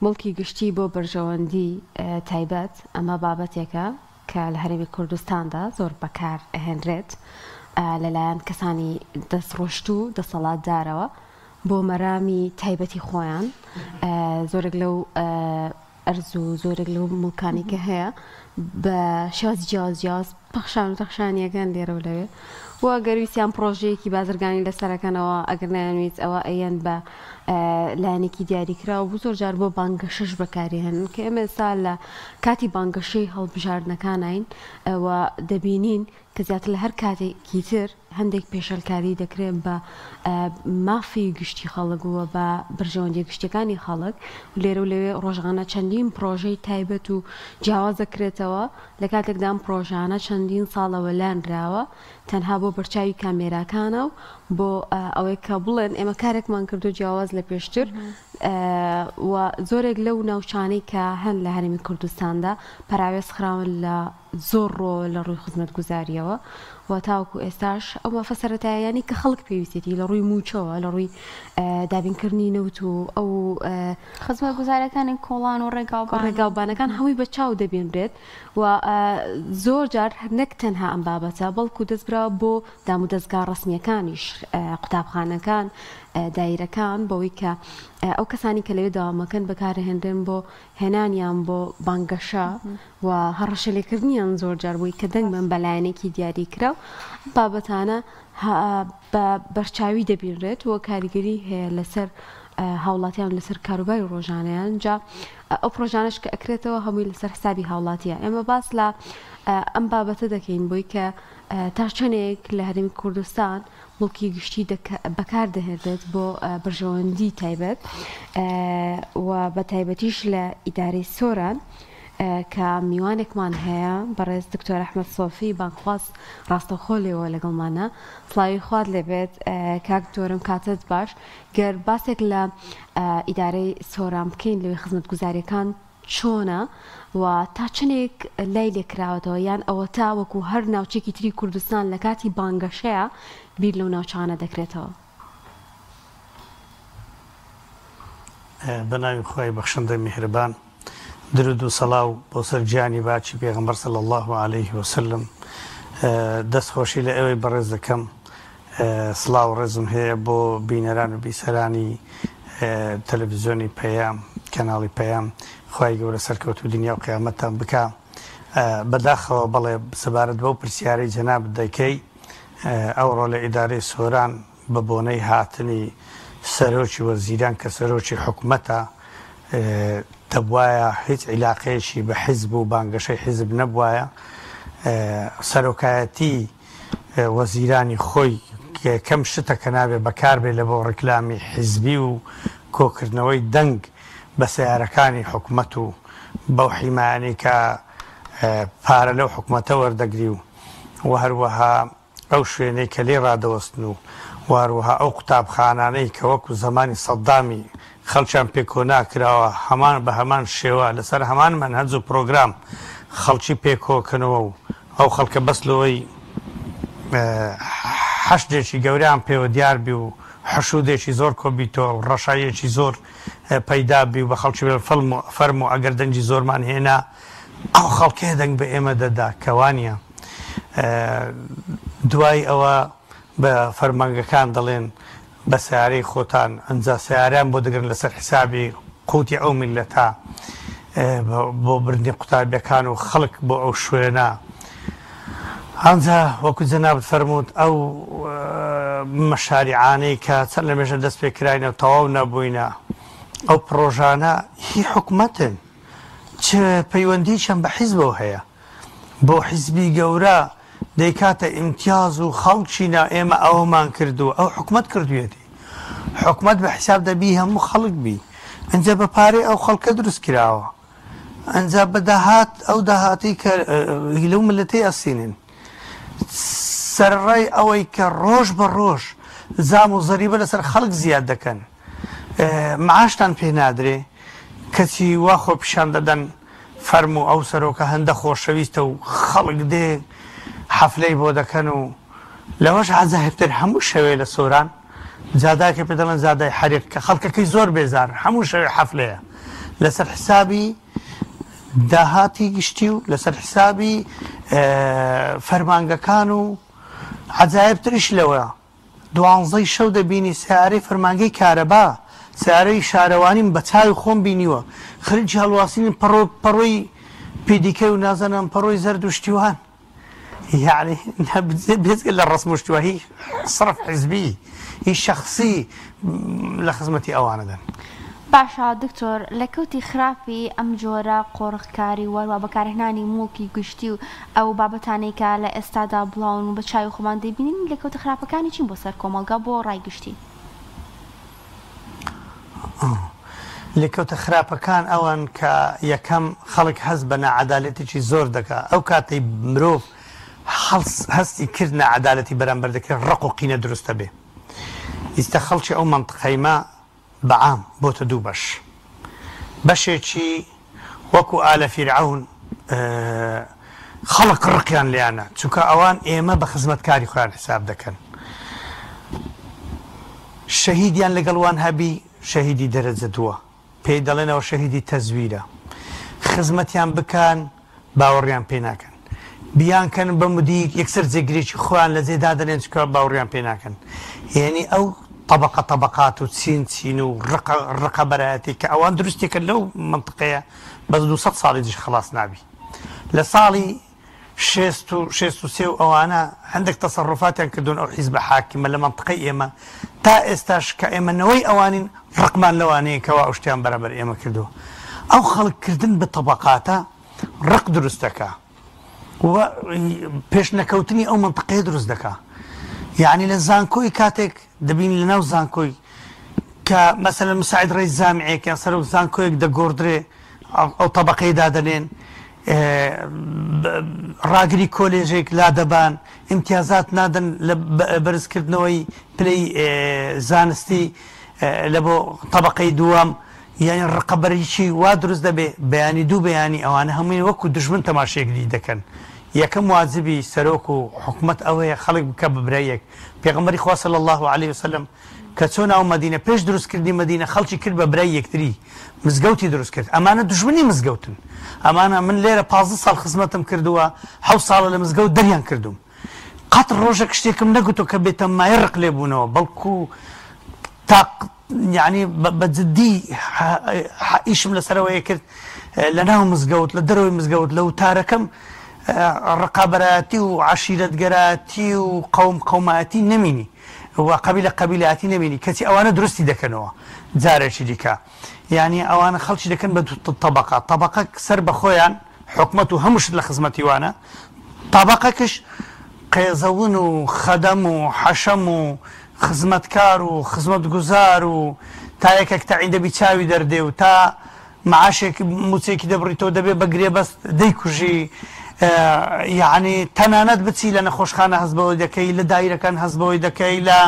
مڵکی گشتی بۆ بەرژەوەندی تایبەت ئەمە بابەتێکە کە لە هەرێمی کوردستاندا زۆر بەکار ئەهێنرێت لەلایەن کەسانی دەستڕۆشتوو دەسەڵاتدارەوە بۆ مەرامی تایبەتی خۆیان زۆرێک لەو ئەرز و زۆرێک لەو مڵکانی کە هەیە بە شێوازی جیاواز پەخشان و تەخشانیەکان لێرە و لەوێ و گەرویسیان پرۆژەیەکی بازرگانی لەسەرەکەنەوە ئەگەر نایانویست ئەوە ئەیەن بە لایەنێکی دیاریکراوە بوو زۆر جار بۆ بانگەشەش بەکارهێنن کە ئێمە ئێستا لە کاتی بانگەشەی هەڵبژاردنەکانین ئەوە دەبینین کە زیاتر لە هەر کاتێکی تر هەندێک پێشەلکاری دەکرێت بە مافی گشتی خەڵک وە بە بەرژەوەندی گشتەکانی خەڵک لێرە و لەوێ ڕۆژانە چەندین پرۆژەی تایبەت و جیاواز دەکرێتەوە لە کاتێکدام پرۆژانە چەندین ساڵەوە لانراوە تەنها بۆ بەرچاوی کامێراکانە و بۆ ئەوەی کە بڵێن ئێمە کارێکمان کردو جیاواز لە پێشتر و زۆرێک لەو ناوچانەی کە هەن لە هەرێمی کوردستاندا پراوێز خراون لە زۆر ڕۆ لە ڕووی خزمەتگوزاریەوە و تاوکو ئێستاش ئەو مەفە سەرەتاییانی کە خەڵک پێویستێتی لە ڕووی موچەوە لە ڕووی دابینکردنی نەوت و ئەو خزمەتگوزاریەکانی کۆڵان و ڕێگاوبانەکان هەمووی بە چاو دەبێنرێت و زۆر جار نەک تەنها ئەم بابەتە بەڵکو دەستبرا بۆ دام و دەستگا ڕسمیەکانیش قوتابخانەکان دایرەکان بەوەی کە ئەو کەسانی کە لەوێ داوامەکەن بەکارهێنرێن بۆ هێنانیان بۆ بانگەشە و هەڕەشەلێکردنیان زۆر جار بووی کە دەنگمن بەلایەنێکی دیاریکرا بابەتانە بە بەرچاوی دەبینرێت و کاریگەری هەیە لەسەر هاوڵاتیان لەسەر کاروباری ڕۆژانەیان جا ئەو پرۆژانش کە ئەکرێتەوە هەمووی لەسەر حسابی هاوڵاتیە ئێمە باس لە ئەم بابەتە دەکەین بۆی کە تا چەندێک لە هەرێمی کوردستان مڵکی گشتی بەکار دەهێنرێت بۆ بەرژەوەندی تایبەت و بە تایبەتیش لە ئیدارەی سۆران کە میوانێکمان هەیە بەڕێز دکتۆر ئەحمەد سۆفی بانخواست ڕاستەوخۆ لێەوە لەگەڵمانە سڵاوی خوارد لێبێت کاک دۆرم کاتت باش گەر باسێک لە ئیدارەی سۆران بکەین لەوێ خزمەتگوزاریەکان چۆنە و تا چنێک لای لێکراوەتەوە یان ئەوە تا وەکو هەر ناوچێکی تری کوردستان لە کاتی بانگەشەیە بیر لەو ناوچانە دەکرێتەوە. بەناوی خۆی بەخشندە میهرەبان درود و سەڵاو بۆ سەر گیانی باچی پێغەمبەر صلی الله عليه وسلم دەستخۆشی لە ئێوەی بەڕێز دەکەم سڵاو ڕێزم هەیە بۆ بینەران و بیسەرانی تەلەڤیزیۆنی پەیام کەناڵی پەیام خوای گەورە سەرکەوتوو دنیا و قیامەتتان بکە بەداخەوە بەڵێ سەبارەت بەو پرسیارەی جەناب دەکەی ئەوڕۆ لە ئیدارەی سۆران بە بۆنەی هاتنی سەرۆکی وەزیران کە سەرۆکی حکومەتە دەبوایە هیچ عیلاقەیەکی بە حیزب و بانگەشەی حیزب نەبوایە سەرۆکایەتی وەزیرانی خۆی کەم شتەکە نابێت بەکاربێ لە بۆ ڕیکلامی حیزبی و کۆکردنەوەی دەنگ بە سیارەکانی حکومەت و بەو حیمایانی کە پارە لەو حکومەتە وەردەگری و هەروەها ئەو شوێنەی کە لێ ڕادەوەستن و هەروەها ئەو قوتابخانانەی کە وەکو زمانی سەدامی خەڵکیان پێکۆ ناکراوە هەمان بە هەمان شێوە لەسەر هەمان مەنهەج و پرۆگرام خەڵکی پێکۆکردنەوە و ئەو خەڵکە بەسلەوەی حەشدێکی گەوریان پێوە دیار بی و حشودێکی زۆر کۆبیتەوە و ڕەشایەکی زۆر پەیدا بی و بە خەڵکی فەرم و ئەگەر دەنگی زۆرمان هێنا ئەو خەڵکێ دەنگ بە ئێمە دەدا کەوانە دوای ئەوە بە فەرمانگەکان دەڵێن بە سیارەی خۆتان ئەنجا سیاریان بۆ دەگرن لەسەر حسابی قوتی ئەو میلەتە بۆ بردنی قوتابیەکان و خەڵک بۆ ئەو شوێنە ئەنجا وەکو جەنابەت فەرمووت ئەو مەشاریعانەی کە چەند لە مێژە دەست پێکراینەوە تەواو نەبووینە ئەو پرۆژانە هی حکومەتن چ پەیوەندیشان بە حیزبەوە هەیە بۆ حیزبی گەورە دەیکاتە ئیمتیاز و خەڵکینا ئێمە ئەوەمان کردو ئەو حکومەت کردوێتی حکومەت بە حساب دەبی هەموو خەڵک بی ئەنجا بە پارەی ئەو خەڵکە دروست کراوە ئەنجا بەداهات ئەو داهاتی کە لەو ملەتەی ئەسینن سەرڕای ئەوەی کە ڕۆژ بە ڕۆژ زام و زەریبە لەسەر خەڵک زیاد دەکەن معاشتان پێ نادرێ کەچی وا خۆ پیشان دەدەن فەرمو ئەو سەرۆکە هەندە خۆشەویستە و خەڵک دێ حەفلەی بۆ دەکەن و لەوەش عەجایبتر هەموو شەوێ لە سۆران جاداکە پێ دەڵێن زادای حەریق کە خەڵکەکەی زۆر بێزار هەموو شەوێ حەفلەیە لەسەر حسابی داهاتی گشتی و لەسەر حسابی فەرمانگەکان و عجایبتریش لەوە 12 شەو دەبینی سیارەی فەرمانگەی کارەبا سیارەی شارەوانیم بە چاوی خۆم بینیوە خرجی هەڵواسین پەڕۆی پیدیکە و نازانم پەڕۆی زەرد و شتیوان يعني بيزق لە ڕسم و شتووە هی صرف حزبی هی شخصی لە خزمەتی ئەوانەدەن. باشە دکتۆر لە کەوتی خراپی ئەم جۆرە قۆڕخکاری وەروە بەکارهێنانی موڵکی گشتی و ئەو بابەتانەی کە لە ئێستادا بڵاون و بە چاوی خۆمان دەبینین لە کەوتە خراپەکانی چین بۆ سەر کۆمەلگا بۆ ڕایگشتی لە کەوتە خراپەکان ئەوان کە یەکەم خەڵک هەست بە نەعەدالەتێکی زۆر دەکات ئەو کاتەی مرۆڤ هەستی کرد نەعەدالەتی بەرامبەر دەکرێت ڕق و قینە دروستە بێ ئیستا خەڵکی ئەو مەنطقەیمە بەعام بۆتە دوو بەش بەشێکی وەکو ئالە فیرعەون خەڵک ڕقیان لیانە چونکە ئەوان ئێمە بە خزمەتکاری خۆیان حساب دەکەن شەهیدیان لەگەڵوان هەبی شەهیدی دەرەجە دووە پێی دەڵێنەوە شەهیدی تەزویرە خزمەتیان بکەن باوەڕیان پێ ناکەن بیانکەن بە مدیر یەکسەر جێگرێکی خۆیان لە جێدا دەنێن چکە باوەڕیان پێ ناکەن یعنی ئەو طبقات و چین و ڕقە بەرایەتی کە ئەوان دروستێکە لەو منطقەیە بە 200 ساڵی دیش خلاص نابی لە ساڵی 63 و ئەوانە هەندێک تەسەڕفاتیان کردوون ئەو حیزبە حاکمە لە منطقەی ئێمە تا ئێستاش کە ئێمەنەوەی ئەوانین ڕقمان لەوانەیە کەوا ئەو شتیان بەرەبەر ئێمە کردووە ئەو خەڵککردن بە طبقاتە ڕق دروست دەکا و پێش نەکەوتنی ئەو منطقەیە دروست دەکا یعنی لە زانکۆی کاتێک دەبین لە ناو زانکۆی کە مەسەلەن مساعید ڕێی زامعەیەکیان سەر و زانکۆیەک دەگۆڕدرێ ئەو طبقەی دادەنێن ڕاگری کۆلێژێک لادەبان ئیمتیازات نادەن لە بەرزکردنەوەی پلەی زانستی لە بۆ طبقەی دووەم یعنی ڕقەبەرێکی وا دروست دەبێ بەیانی دوو بەیانی ئەوانە هەمووی وەکو دژمن تەماشێکدی دەکەن یەکەم واجبی سەرۆک و حکومت ئەوەیە خەڵک بکە ببرایەک پێغەمبەری خوا صلی الله عليه وسلم کە چۆن ئەو مەدینە پێش دروستکردنی مەدینە خەڵکی کرد بە برای یەکتری مزگەوتی دروست کرد ئەمانە دژمنی مزگەوتن ئەمانە من لێرە 15 ساڵ خزمەتم کردووە 7 ساڵە لە مزگەوت دەریان کردوم قەت ڕۆژێک شتێکم نەگوتۆ کە بێتە مایە ڕق لێبوونەوە بەڵکو یعنی بەجددی ئیشم لەسەرەوەیە کرد لە ناو مزگەوت لە دەرەوەی مزگەوت لە وتارەکەم ڕقابەتی و عشیرەتگەراتی و قەومایەتی نەمینی و قەبیلەتی نەمینی کەچی ئەوانە درستی دەکەنەوە جارێکی دیکە یعنی ئەوانە خەڵکی دەکەن بە طبقە سەر بە خۆیان حکومەت و هەمووشت لە خزمەتیوانە طبقەکەش قێزەون و خەدەم و حەشەم و خزمەتکار و خزمەت گوزار و تا یەکێک تەعین دەبی چاوی دەردێ و تا معاشێک موچێکی دەبڕیتەوە دەبێ بە گرێبەست دەیکوژی یعنی تەنانەت بچی لە نەخۆشخانە هەستبەوەی دەکەی لە دایرەکان هەستبەوەی دەکەی لە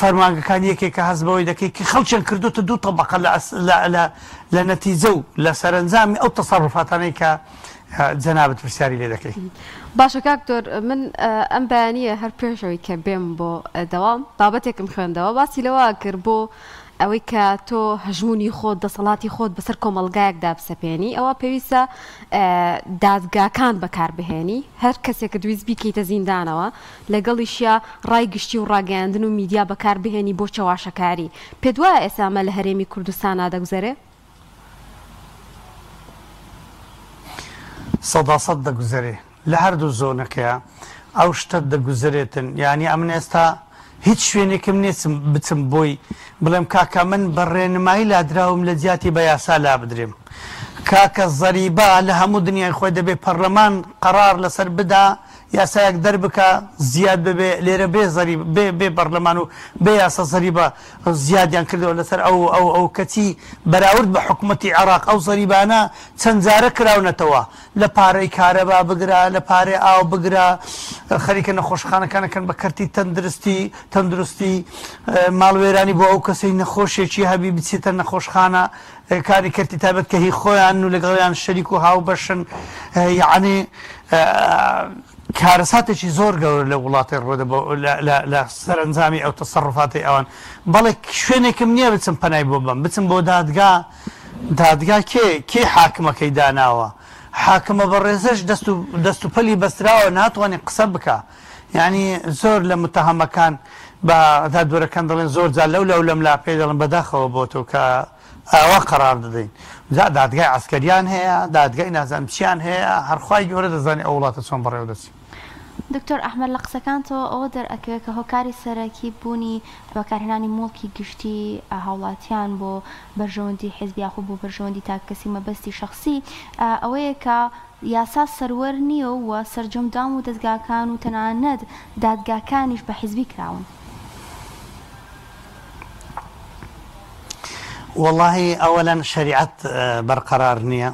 فەرمانگەکان یەکێکە هەستبەوەی دەکەی کە خەڵکیان کردوتە دوو طبقە لە نەتیجە و لە سەرنجامی ئەو تەسەڕفاتانەی کە جەنابەت پرسیاری لێ دەکەی. باشە کاکتۆر من ئەم بەیانیە هەر پێشەوەی کە بێم بۆ دەوام بابەتێکم خوێندەوە باسی لەوە کرد بۆ ئەوەی کە تۆ هەژمونی خۆت دەسەڵاتی خۆت بەسەر کۆمەلگایەکدا بسەپێنی ئەوە پێویستە دادگاکان بەکاربهێنی هەر کەسێکە دویست بیکەیتە زیندانەوە لەگەڵیشیە ڕای گشتی و ڕاگەاندن و میدیا بەکاربهێنی بۆ چەواشەکاری پێت وایە ئێسامە لە هەرێمی کوردستان دەگوزارێ؟ 100% دەگوزارێ لە هەردوو زۆنەکەیە ئەو شتە دەگوزارێتن یعنی ئەمن ئێستا هیچ شوێنێکم نێچم بچم بۆی بڵێم کاکە من بە ڕێنمایی لادراوم لە جیاتی بە یاسا لا بدرێم کاکە زەریبە لە هەموو دنیای خۆی دەبێ پەرلەمان قەرار لەسەر بدا یاسایەک دەربکە زیاد ببێ لێرە بێ پەرلەمان و بێ یاسا زەریبە زیادیان کردەوە لەسەر ئەو کەچی بەراورد بە حکوومەتی عێراق ئەو زەریبانە چەند جارە کراونەتەوە لە پارەی کارەبا بگرا لە پارەی ئاو بگرا خەریکە نەخۆشخانەکانەکەن بە کەرتی تەندروستی ماڵوێرانی بۆ ئەو کەسەی نەخۆشێکی هەبی بچێتە نەخۆشخانە کاری کردی تایبەت کە هی خۆیان و لەگەڵیان شەریک و هاو بەشن یعنی کارەساتێکی زۆر گەورە لە وڵاتی ڕۆدە لە سەرنجامی ئەو تەسەڕفاتی ئەوان بەڵێ شوێنێکم نییە بچم پەنای بۆ بم بچم بۆ دادگا دادگا کێ حاکمەکەی داناوە حاکمە بەڕێزەش دەست و پەلی بەستراوە ناتوانێت قسە بکە یعنی زۆر لە متەهەمەکان بە دادوەرەکان دەڵێن زۆر جار لەو لەم لا پێ دەڵێن بەداخەوە بۆ تۆ کە ئاوا قەرار دەدەین دادگای عسکەریان هەیە دادگای نازانم چیان هەیە هەرخوای گەورە دەزانێت ئەو وڵاتە چۆن بەڕێوە دەچێت. دکتۆر ئەحمەد لە قسەکانتەوە ئەوە دەرئەکەوێت کە هۆکاری سەرەکی بوونی بەکارهێنانی مۆڵکی گشتی هاوڵاتیان بۆ بەرژەوەندی حیزبی یاخود بۆ بەرژەوەندی تاکەسی مەبەستی شخصی ئەوەیە کە یاسا سەروەر نییە و سەرجەمدام و دەستگاکان و تەنانەت دادگاکانیش بە حیزبی کراون. والله ئەوەلەن شریعەت بەرقەرار نییە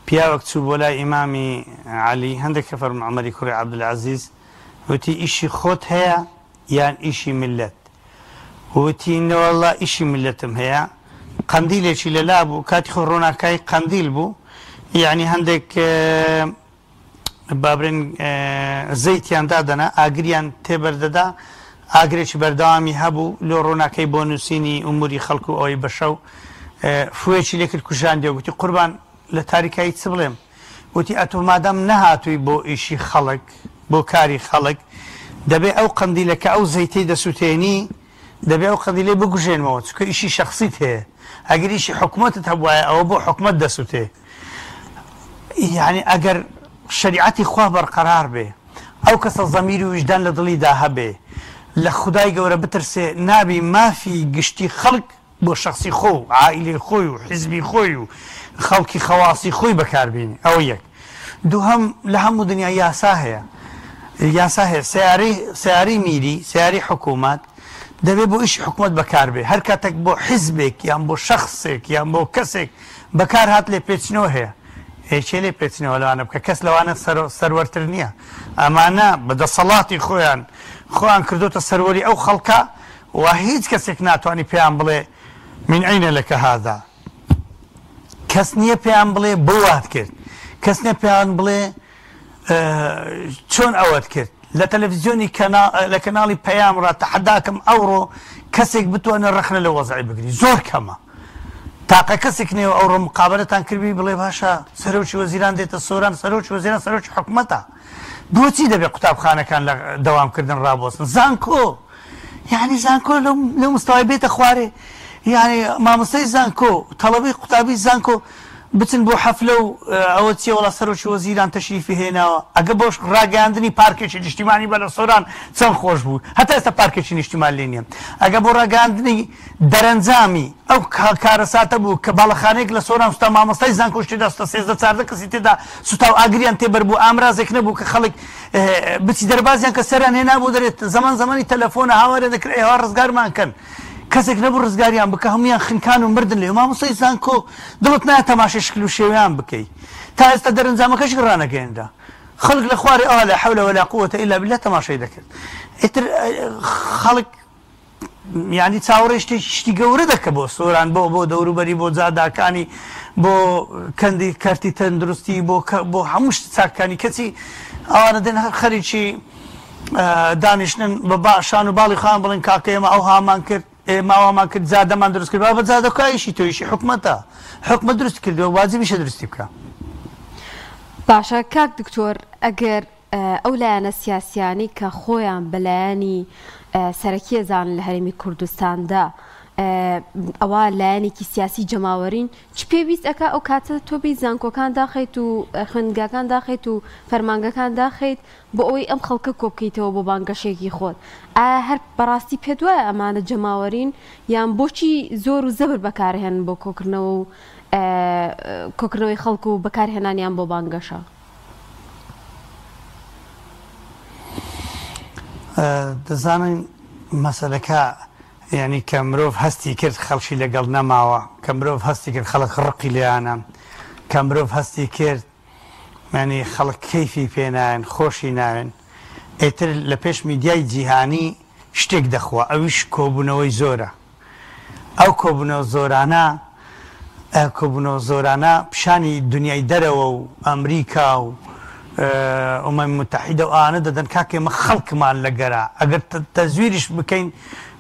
پیاوەک چوو بۆ لای ئیمامی عەلی هەندێک کە فەرموو عومەری کوڕی عەبدولعەزیز وتی ئیشی خۆت هەیە یان ئیشی میلەت وتی نەوەڵڵا ئیشی میلەتم هەیە قەندیلێکی لەلا بوو کاتی خۆ ڕۆناکای قەندیل بوو یعنی هەندێک بابرێن زەیتیان دادەنا ئاگریان تێبەردەدا ئاگرێکی بەردەوامی هەبوو لۆ ڕۆناکەی بۆ نووسینی ئوموری خەڵکو و ئەوەی بەشە و فوێکی لێکرد کوژاندێ وتی قوربان لە تاریکایی چ بڵێم وتی ئەتۆ مادام نەهاتووی بۆ ئیشی خەڵک بۆ کاری خەڵک دەبێ ئەو قەندیلەکە ئەو زەیتەی دەسووتێنی دەبێ ئەو قەندیلەی بگوژێنمەوە چکە ئیشی شخصیت هەیە ئەگەر ئیشی حکوومەتت هەبوایە ئەوە بۆ حکوومەت دەسووتێ یعنی ئەگەر شریعەتی خوا بەرقەرار بێ ئەو کەسە زەمیری و وجدان لە دڵیدا هەبێ لە خودای گەورە بترسێ نابی مافی گشتی خەڵک بۆ شخصی خۆ و عائیلەی خۆی و حیزبی خۆی و خەڵکی خەواسی خۆی بەکاربێنی ئەوە یەک دووهەم لە هەموو دنیا یاسا هەیە سیاری میری سیاری حکوومەت دەبێت بۆ ئیشی حکوومەت بەکاربێ هەر کاتێک بۆ حیزبێک یان بۆ شخصێک یان بۆ کەسێک بەکار هات لێ پێچنەوە هەیە هێچێ لێ پێچنەوە لەوانە بکە کەس لەوانە سەروەرتر نییە ئەمانە بەدەسەڵاتی خۆیان کردوتە سەروەری ئەو خەڵکە و هیچ کەسێک ناتوانانی پێیان بڵێ من عینە لەکە هادا کەس نییە پێیان بڵێ بڵات کرد کەس نییە پێیان بڵێ چۆن ئەوەت کرد لە تەلەڤیزیۆنی لە کەناڵی پەیام ڕاتەحەداکەم ئەوڕۆ کەسێک بتوانێت ڕەخنە لە وەزعی بگری زۆر کەمە تاقە کەسێک نێوە ئەوڕۆ مقابلەتان کردی بڵێ باشە سەرۆکی وەزیران دێتە سۆران سەرۆکی وەزیران سەرۆکی حکوومەتە بۆچی دەبێت قوتابخانەکان لە دەوامکردن ڕابۆستن زانکۆ یعنی زانکۆ لەو مستەوای بێتە خوارێ یعنی مامۆستای زانکۆ تەڵەبەی قوتابی زانکۆ بچن بۆ حەفلە و ئەوە چیە وەڵا سەرۆکی وەزیران تەشریفی هێناوە ئەگە بۆش ڕاگەاندنی پارکێکی نیشتیمانی بە لە سۆران چەند خۆش بوو هەتا ئێستا پارکێکی نیشتیمان لێ نییە ئەگە بۆ ڕاگەاندنی دەرەنجامی ئەو کارەساتە بوو کە باڵەخانەیەک لە سۆران سوتا مامۆستای زانکۆش تێدا سوتا 13 کەسی تێدا سوتا و ئاگریان تێبەر بوو ئامرازێک نەبوو کە خەڵک بچی دەربازیان کە سەران هێنا بوو دەرێت زمانی تەلەفۆنە هاوارە دەکرێت ئێوە ڕزگارمان کەن کەسێک نەبوو ڕزگاریان بکە هەمویان خنکان و مردن لێ مامۆستای زانکۆ دڵت نایە تەماشای شکل و شێوەیان بکەیت تا ئێستا دەرەنجامەکەش ڕانەگەێندا خەڵک لە خوارێ ئەوە لا حەولە وەلا قووەتە ئیلا بالله تەماشای دەکرد ئیتر خەڵک یعنی چاوەڕێ شتی گەورە دەکە بۆ سۆران بۆ دەوروبەری بۆ جاداکانی بۆ کەندی کارتی تەندروستی بۆ هەموو چاکانی کەچی ئەوانە دێن هەر خەریکی دانیشتن بە شان و باڵی خۆیان بڵێن کاکە ئێمە ئەو هامان کرد ماوامان کرد زادەمان دروست کرد بە زادەکایشی تۆیشی حکوومەتە حکوومەت دروست کردەوە واجبیشە دروستی بکە. باشە کاک دکتۆر ئەگەر ئەو لایەنە سیاسیانی کە خۆیان بەلایەنی سەرەکیەزان لە هەرێمی کوردستاندا ئەوە لایەنێکی سیاسی جەماوەرین چ پێویست ئەکا ئەو کاتە تۆبی زانکۆکان داخیت و خوێندگاکان داخیت و فەرمانگەکان داخیت بۆ ئەوەی ئەم خەڵکە کۆبکەیتەوە بۆ بانگەشێکی خۆت ئایا هەر بەڕاستی پێت وایە ئەمانە جەماوەرین یان بۆچی زۆر و زەبر بەکارهێن بۆ کۆکردنەوە و کۆکردنەوەی خەڵک و بەکارهێنانیان بۆ بانگەشە؟ دەزانین مەسەلەکە یعنی کە مرۆڤ هەستی کرد خەڵکی لەگەڵ نەماوە کە مرۆڤ هەستی کرد خەڵک ڕقی لێیانە کە مرۆڤ هەستی کرد ینی خەڵک کەیفی پێناوێن خۆشی ناوێن ئێتر لە پێش میدیای جیهانی شتێک دەخوا ئەویش کۆبوونەوەی زۆرە ئەو کۆبوونەوە زۆرانە پیشانی دنیای دەرەوە و ئەمریکا و ئومەمی متحیدە و ئانە دەدەن کاکە ئێمە خەڵکمان لەگەرا ئەگەر تەزویریش بکەین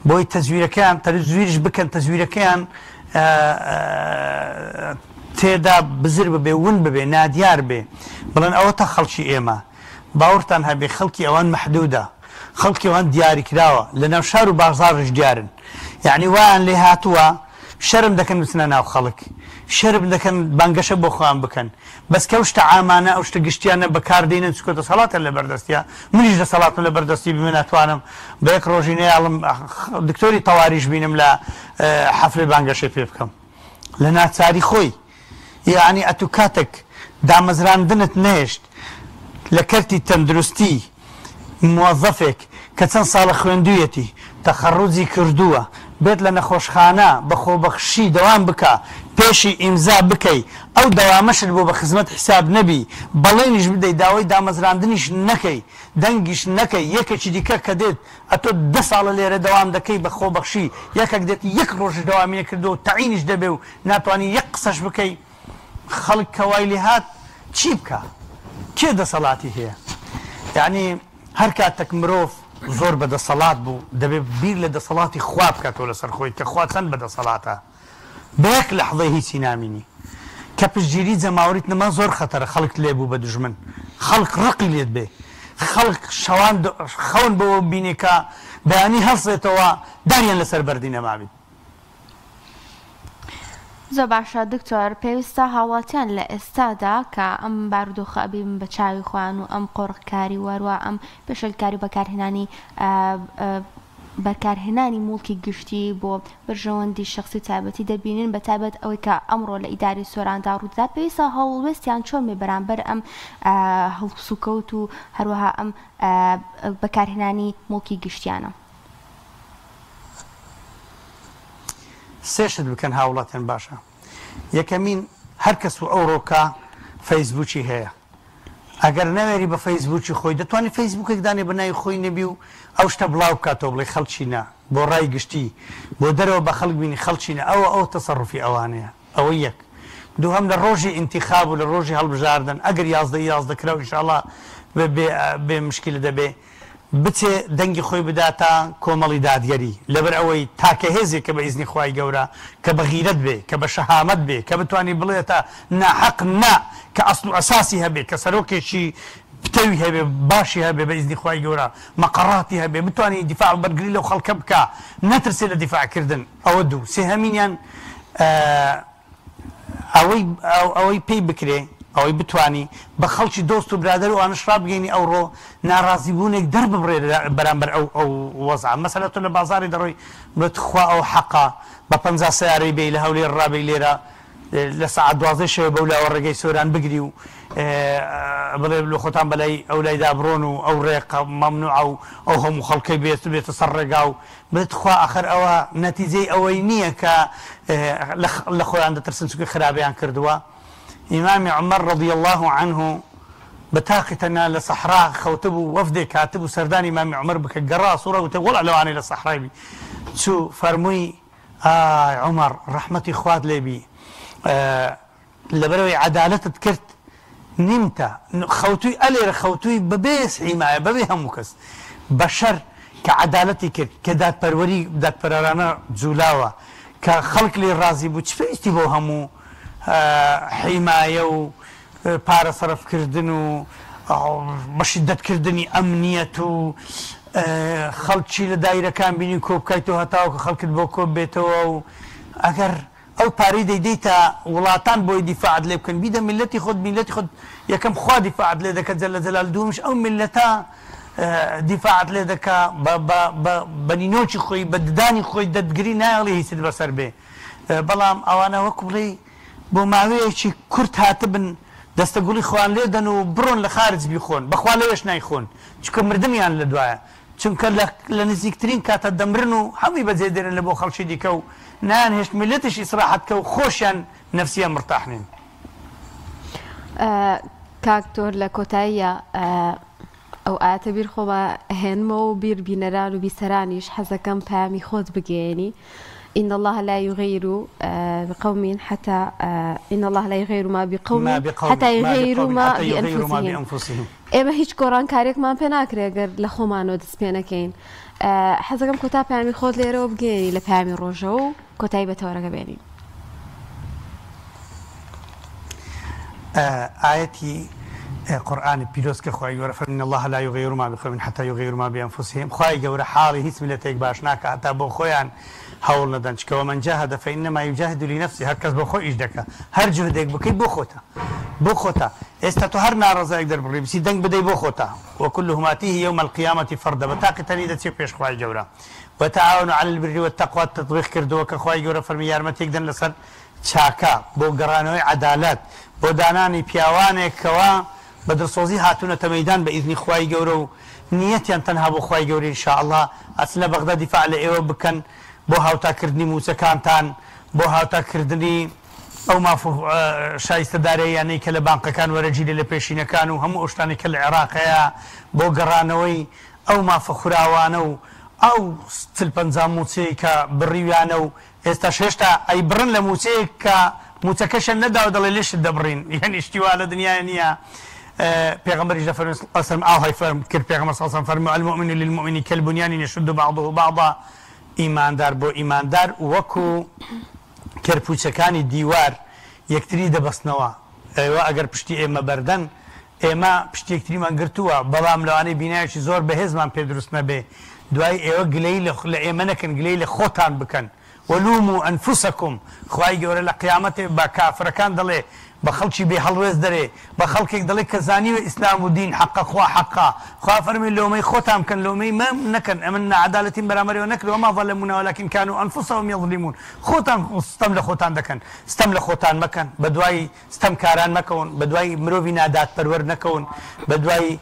بۆی تەزویرەکەیان تەزویریش بکەن تەزویرەکەیان تێدا بزر ببێ ون ببێ نادیار بێ بڵێن ئەوە تا خەڵکی ئێمە باوەڕتان هەبێ خەڵکی ئەوان مەحدودە خەڵکی ئەوان دیاری کراوە لە ناو شار و بازاڕش دیارن یعنی وایان لێ هاتووە شەرم دەکەن بچنە ناو خەڵک شەرم دەکەن بانگەشە بۆ خۆیان بکەن بەس کە ئەو شتە عامانە ئەو شتە گشتیانە بەکاردێنن چکۆتە سەڵاتە لە بەردەستیە منیش لە سەڵاتم لە بەردەستی بمێ ناتوانم بە یەک ڕۆژی نەیاڵم دکتۆری تەواریش بینم لە حەفلەی بانگەشەی پێ بکەم لە ناچاری خۆی یعنی ئەتو کاتێک دامەزراندنت نەهێشت لە کەرتی تەندروستی موظفێک کە چەند ساڵە خوێندوویەتی تەخەڕوجی کردووە بێت لە نەخۆشخانە بە خۆبەخشی دەوام بکە پێشی ئیمزا بکەی ئەو دەوامەشت بۆ بە خزمەت حساب نەبی بەڵێنیش بدەیت داوای دامەزراندنیش نەکەی دەنگیش نەکەی یەکێکی دیکە کە دێت ئەتۆ 10 ساڵە لێرە دەوام دەکەی بە خۆبەخشی یەکێک دێت یەک ڕۆژ دەوامی نەکردو و تەعینیش دەبێ و ناتوانانی یەک قسەش بکەی خەڵک کەوای لێ هات چی بکە کێ دەسەڵاتی هەیە یعنی هەر کاتێک مرۆڤ زۆر بەدەسەڵات بوو دەبێت بیر لە دەسەڵاتی خوا بکاتەوە لەسەر خۆی کە خوا چەند بەدەسەڵاتە بە یەک لەحظەی هیچی نامینی کە پشتگیری جەماوەریت نەما زۆر خەتەرە خەڵک لێ بوو بە دوژمن خەڵک ڕقی لێت بێ خەڵک شەوان خەون بەوە بینێ کە بەیانی هەڵسێتەوە داریان لەسەر بەردی نەمابێت زۆر باشە دکتۆر پێویستە هاوڵاتیان لە ئێستادا کە ئەم بارودۆخە ئەبین بە چاوی خوان و ئەم قۆڕکاری وەروە ئەم پێشەلکاری و بەکارهێنانی بەکارهێنانی موڵکی گشتی بۆ بەرژەوەندی شخصی تایبەتی دەبینن بە تایبەت ئەوەی کە ئەمڕۆ لە ئیداری سۆراندا ڕوودا پێویستە هەوڵوێستیان چۆن بێ بەرامبەر ئەم هەڵسوکەوت و هەروەها ئەم بەکارهێنانی موڵکی گشتیانە سێشت بکەن هاوڵاتیان باشە یەکەمین هەر کەس و ئەوڕۆکە فەیسبوکی هەیە ئەگەر نەوێری بە فەیسبوکی خۆی دەتوانانی فەیسبوکێک دانێ بەناوی خۆی نەبی و ئەو شتە بڵاو بکاتەوە بڵێ خەڵچینە بۆ ڕای گشتی بۆ دەرەوە بە خەڵک بینی خەڵچینە ئەو تەسەڕوفی ئەوانەیە ئەوە یەک دووهەم لە ڕۆژی ئینتیخاب و لە ڕۆژی هەڵبژاردن ئەگەر یازدە کرا و ئینشاءڵڵا بێ مشکل دەبێ بچێ دەنگی خۆی بداتە کۆمەڵی دادگەری لەبەر ئەوەی تاکە هێزێک کە بە ئیزنی خوای گەورە کە بە غیرەت بێ کە بە شەهامەت بێ کە بتوانانی بڵێتە ناحەق نا کە ئەسڵ و ئەساسی هەبێ کە سەرۆکێکی پتەوی هەبێ باشی هەبێ بە ئیزنی خوای گەورە مەقەڕاتی هەبێ بتوانانی دیفاع بەرگری لەو خەڵکە بکە نەترسێ لە دیفاعکردن ئەوە دوو سێهەمینیان ئەوەی پێی بکرێ ئەوەی بتانی بە خەڵکی دۆست و برادر و ئانشرا بگەینی ئەوڕۆ ناڕازیبوونێک دەرببڕێ بەرامبەر ئەو وەزع مەسەلە تۆ لە بازاری دەڕۆی بڵێت خوا ئەو حەقا بە 50 سیارەی بێ لە هەولێر ڕابێ لێرە لە سەعات 12 شەوە بەولاوە ڕێگەی سۆران بگری و بڵێ لە خۆتان بەلای ئەو لای دابڕۆن و ئەو ڕێق مەمنوع و ئەو هەموو خەڵکەی بێتە سەر ڕێگا و بێت خوا ئاخر ئەوە نەتیجەی ئەوەی نییە کە لە خۆیان دەترسن چونکە خراپیان کردووە ئیمامی عومەر رضی الله عنه بتاقي تنا لصحراء خوتبو وفدي كاتبو سرداني إمام عمر بك الجراء صورة وتقول لو أنا للصحراء بي شو فرمي عمر رحمتي إخوات ليبي لبروي عدالة تذكرت نمتا خوتوي ألير خوتوي ببيس حماية ببيها مكس بشر كعدالتي كدات بروري دات برارانا زولاوة كخلق لي الرازي بو تشفيستي بو همو حماية و پارە سەرفکردن و بەشیدەتکردنی ئەمنیەت و خەڵکی لە دایرەکان بینی کۆ بکەیتەوە هەتاوە کە خەڵکت بۆ کۆ بێتەوە و ئەگەر ئەو پارەی دەیدەیتە وڵاتان بۆی دیفاعت لێ بکەن بیدە میلەتی خۆت میلەتی خۆت یەکەم خوا دیفاعت لێ دەکات جەلە جەلال دووەمش ئەو میلەتە دیفاعت لێ دەکا بە نینۆکی خۆی بە ددانی خۆی دەتگری نایڵێ هیچت بەسەر بێ بەڵام ئەوانە وەکو بڵێ بۆ ماوەیەکی کورت هاتبن دەستەگوڵی خوان لێدەن و بڕۆن لە خارج بیخۆن بەخوا لەوێش نایخۆن چونکە مردمیان لە دوایە چونکە لە نزیکترین کاتە دەمرن و هەمووی بەجێ دێنن لە بۆ خەڵکی دیکە و نانهێشت میلەتیش ئیسراحەت کە و خۆشیان نەفسیان مرتاح نین. کاکتۆر لە کۆتاییە ئەو ئاەتە بیر خۆ بە هێنمەوە و بیر بینەران و بیسەرانیش حەزەکەم پامی خۆت بگەێنی إن الله لا يغير بقوم حتى إن الله لا يغير ما بقوم حتى يغيروا ما بأنفسهم إما هيج قرآن كاريك ما بيناكري أجر لخومانو دس بيناكين حزقم كتاب يعني خود ليرو بجيني لبهامي روجو كتابة تورا كبيني آيەتی قورآانی پیرۆز کە خۆی گەورە فەرمێ إن الله لا يغير ما بقوم حتى يغيروا ما بأنفسهم خۆی گەورە حاڵی هیچ میلەتێک باش ناکە هەتا بۆ خۆیان هەوڵ نەدەن چکەوە من جاهد فإنما يجاهد لنفسه هەر کەس بۆ خۆی ئیش دەکە هەر جهدێک بکەیت بۆ خۆتە ئێستا تۆ هەر ناڕەزایەک دەربڕی بسی دەنگ بدەی بۆ خۆتە وكلهم آتيه يوم القيامة فردا بەتاقیتەنی دەچێت پێش خۆی گەورە وتعاونوا على البر والتقوى تطبيق کردەوە کە خۆی گەورە فەرمی یارمەتێک دەن لەسەر چاکە بۆ گەڕانەوەی عەدالەت بۆ دانانی پیاوانێکەوە بەدڵسۆزی هاتوونەتە مەیدان بە ئیزنی خۆی گەورە و نیەتیان تەنها بۆ خۆی گەورە ئینشاءالله ئەچن لە بەغدا دیفاع لە ئێوە بکەن بۆ هاوتاکردنی موچەکانتان بۆ هاوتاکردنی ئەو شایستەدارەیانەی کە لە بانقەکان وەرەگیرێ لە پێشینەکان و هەموو ئەو شتانی کە لە عێراقەیە بۆ گەڕانەوەی ئەو مافە خوراوانە و ئەو چل پەنجام موچەی کە بڕیویانە و ئێستا هێشتا ئەی بڕن لە موچەیەک کە موچەکەشە نەداوە دەڵێ لێشت دەبڕین یعنی شتیوا لە دنیای نییە پێغەمبەریش دەفەرمێ ئەسەم ئاهای فەرم کرد پێغەمبەر صلی الله علیه و سلم فەرمووی المؤمن للمؤمن كالبنيان يشد بعضه بعضا ئیماندار بۆ ئیماندار وەکو کەرپوچەکانی دیوار یەکتری دەبەستنەوە ئێوە ئەگەر پشتی ئێمە بەردەن ئێمە پشتی یەکتریمان گرتووە بەڵام لەوانەی بینایەکی زۆر بەهێزمان پێ دروست نەبێ دوای ئێوە گلەی لە ئێمە نەکەن گلەی لە خۆتان بکەن ولوموا أنفسكم خواهی گەورە لە قیامەتێ بە کافرەکان دەڵێ بە خەڵکی بێ هەڵوێز دەرێ بە خەڵکێک دەڵێ کە زانیوە ئیسلام و دین حەقە خوا حەقا خوا فەرمێ لۆمەی خۆتان بکەن لۆمەی مەم نەکەن ئەمن نەعەدالەتین بەرامبەرەوە نەکرد وما ظلمونا ولكن كانوا أنفسهم يظلمون خۆتان ستەم لە خۆتان دەکەن ستەم لە خۆتان مەکەن بە دوای ستەمکاران مەکەون بە دوای مرۆڤی نادادپەروەر نەکەون بە دوای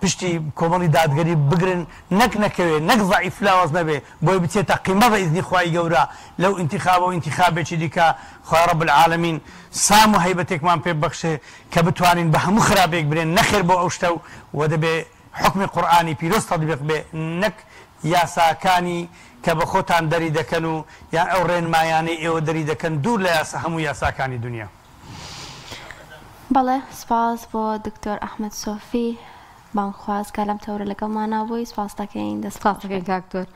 پشتی کۆمەڵی دادگەری بگرن نەک نەکەوێ نەک ضعیف لاوەز نەبێ بۆی بچێتە قیمە بە ئیزنی خوای گەورە لەو انتخاب و انتخابێکی دیکە خوا رب العالمین سام و هەیبەتێکمان پێ بەخشێ کە بتوانین بە هەموو خراپێک برێن نەخێر بۆ ئەو شتە و دەبێ حکمی قورئانی پیرۆز تەطبیق بێ نەک یاساکانی کە بە خۆتان دەری دەکەن و یان ئەو ڕێنمایانەی ئێوە دەری دەکەن دوور لە هەموو یاساکانی دنیا. بەڵێ سپاس بۆ دکتۆر ئەحمەد سۆفی بانخواز کە لەم تەورە لەگەڵمانە بووی سپاس دەکەین سپاس دەکەین کاکتۆر.